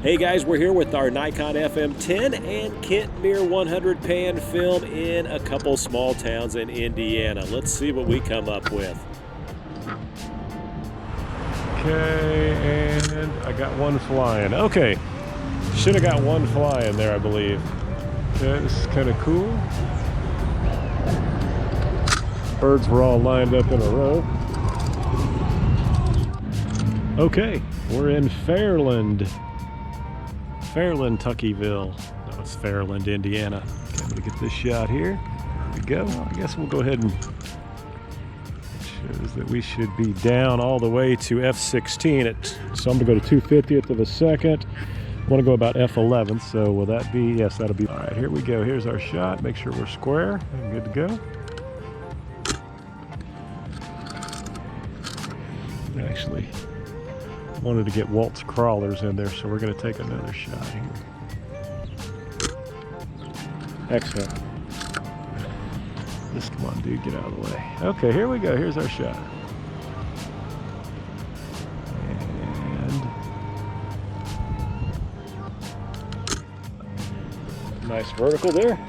Hey guys, we're here with our Nikon FM10 and Kentmere 100 pan film in a couple small towns in Indiana. Let's see what we come up with. Okay, and I got one flying. Okay, should have got one flying there, I believe. Okay, this is kind of cool. Birds were all lined up in a row. Okay, we're in Fairland, Tuckyville. No, it's Fairland, Indiana. Okay, I'm gonna get this shot here. There we go. I guess we'll go ahead and shows that we should be down all the way to f/16. So I'm gonna go to 2/50th of a second. I want to go about f/11. So will that be? Yes, that'll be. All right, here we go. Here's our shot. Make sure we're square and good to go. Actually wanted to get Walt's crawlers in there, so we're going to take another shot here. Excellent. Just come on, dude, get out of the way. Okay, here we go. Here's our shot. And nice vertical there.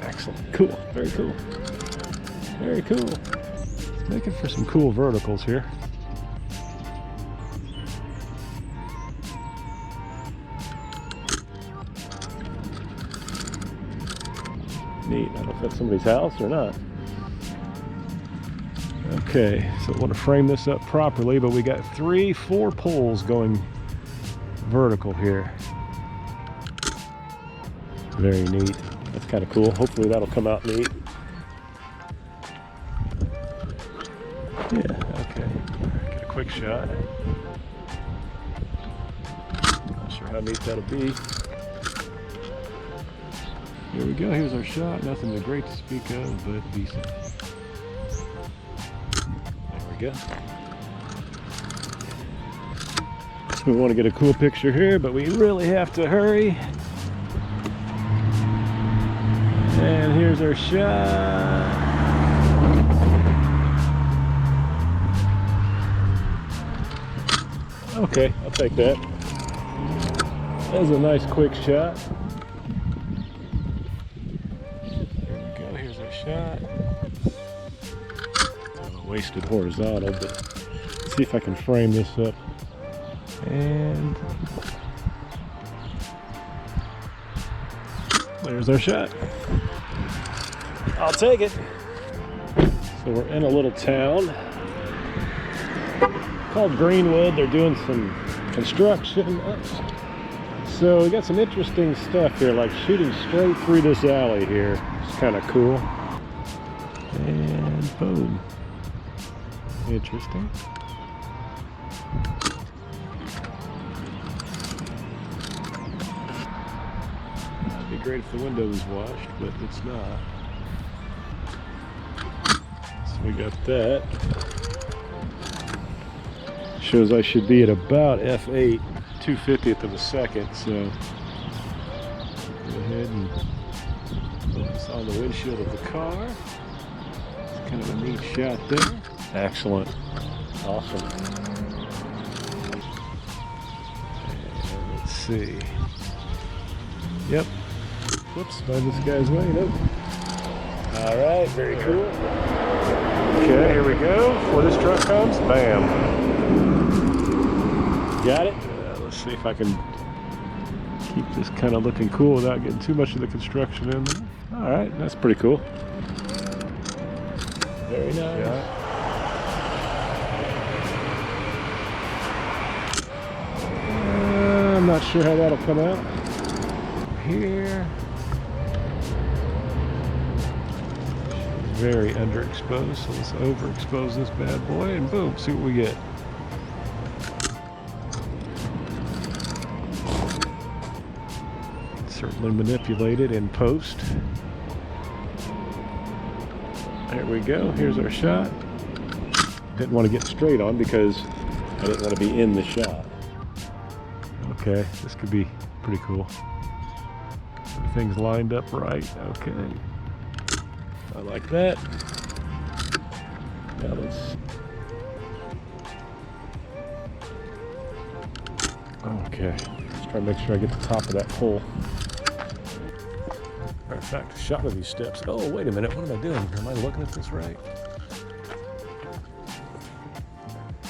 Excellent. Cool. Very cool. Very cool. Let's make it for some cool verticals here. Neat. I don't know if that's somebody's house or not. Okay, so I want to frame this up properly, but we got 4 poles going vertical here. Very neat. That's kind of cool. Hopefully that'll come out neat. Yeah, okay. Get a quick shot. Not sure how neat that'll be. Here we go. Here's our shot. Nothing great to speak of, but decent. There we go. So we want to get a cool picture here, but we really have to hurry. And here's our shot. Okay, I'll take that. That was a nice quick shot. Here we go, here's our shot. Wasted horizontal, but let's see if I can frame this up. And there's our shot. I'll take it. So we're in a little town called Greenwood. They're doing some construction. So we got some interesting stuff here, like shooting straight through this alley here. It's kind of cool. And boom. Interesting. It'd be great if the window was washed, but it's not. So we got that. Shows I should be at about f/8, 2/50th of a second, so go ahead and focus on the windshield of the car. It's kind of a neat shot there. Excellent. Awesome. And let's see. Yep. Whoops, find this guy's way. Nope. All right, very cool. Okay, here we go. Before this truck comes, bam. Got it? Let's see if I can keep this kind of looking cool without getting too much of the construction in there. All right, that's pretty cool. Very nice. Yeah. I'm not sure how that'll come out. Here. Very underexposed, so let's overexpose this bad boy and boom, see what we get. Certainly manipulated in post. There we go. Here's our shot. Didn't want to get straight on because I didn't want to be in the shot. Okay, this could be pretty cool. Everything's lined up right. Okay. I like that. Now let's... Okay. Let's try to make sure I get the top of that pole. Matter of fact, a shot of these steps. Oh, wait a minute. What am I doing? Am I looking at this right?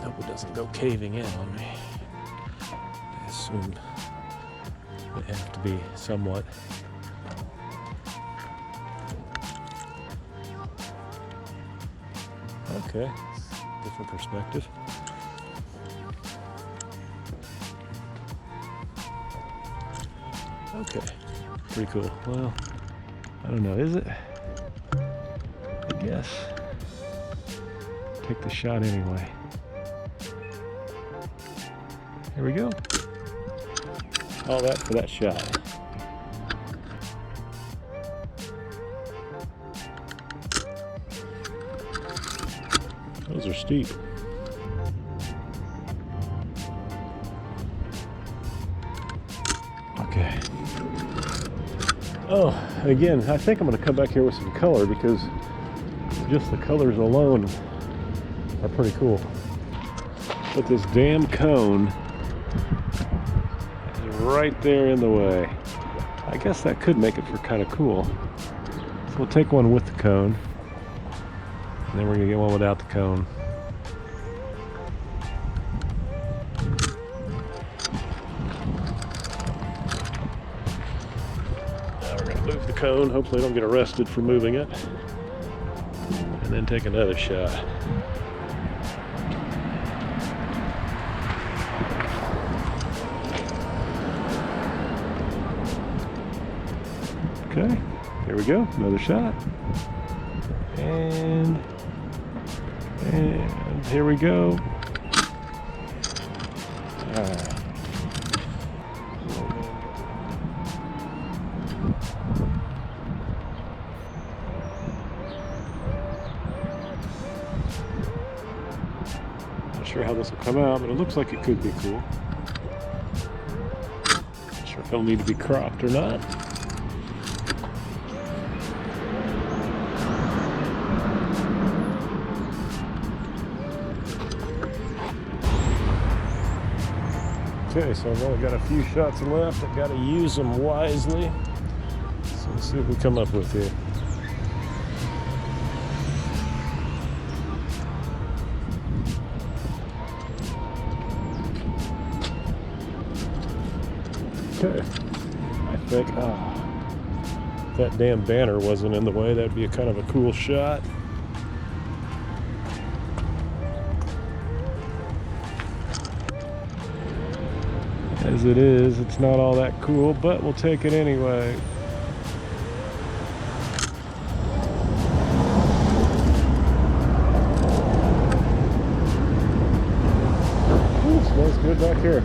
Hope it doesn't go caving in on me. I assume they have to be somewhat. Okay, different perspective. Okay, pretty cool. Well, I don't know, is it? I guess. Take the shot anyway. Here we go. All that for that shot. Those are steep. Okay. Oh, again, I think I'm going to come back here with some color because just the colors alone are pretty cool. But this damn cone is right there in the way. I guess that could make it for kind of cool. So we'll take one with the cone. And then we're going to get one without the cone. Now we're going to move the cone. Hopefully I don't get arrested for moving it. And then take another shot. Okay, here we go. Another shot. And here we go. Not sure how this will come out, but it looks like it could be cool. Not sure if it'll need to be cropped or not. Okay, so I've only got a few shots left. I've got to use them wisely. So let's see what we come up with here. Okay, I think, if that damn banner wasn't in the way, that'd be a kind of a cool shot. As it is, it's not all that cool, but we'll take it anyway. Ooh, smells good back here.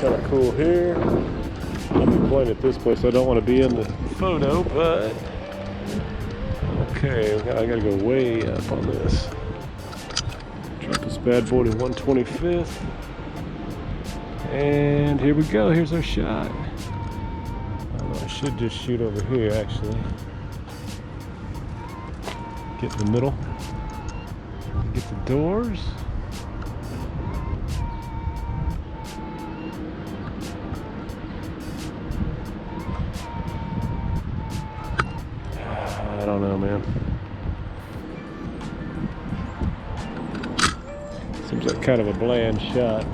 Kind of cool here. I'll be playing at this place. I don't want to be in the photo, but okay, I gotta go way up on this. Drop this bad boy to 125th, and here we go. Here's our shot. I should just shoot over here, actually. Get in the middle. Get the doors. I don't know, man. Seems like kind of a bland shot.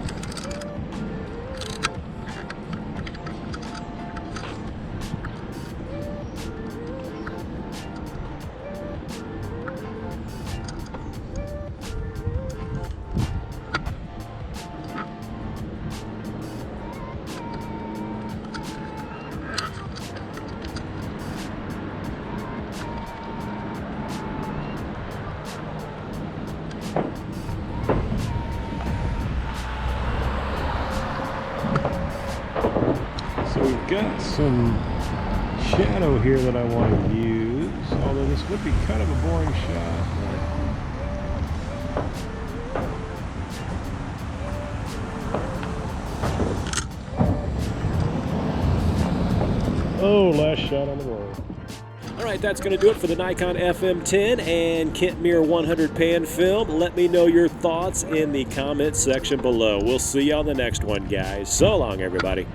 got some shadow here that I want to use, although this would be kind of a boring shot. Oh, last shot on the roll. All right, that's going to do it for the Nikon FM10 and Kentmere 100 pan film. Let me know your thoughts in the comment section below. We'll see you on the next one, guys. So long, everybody.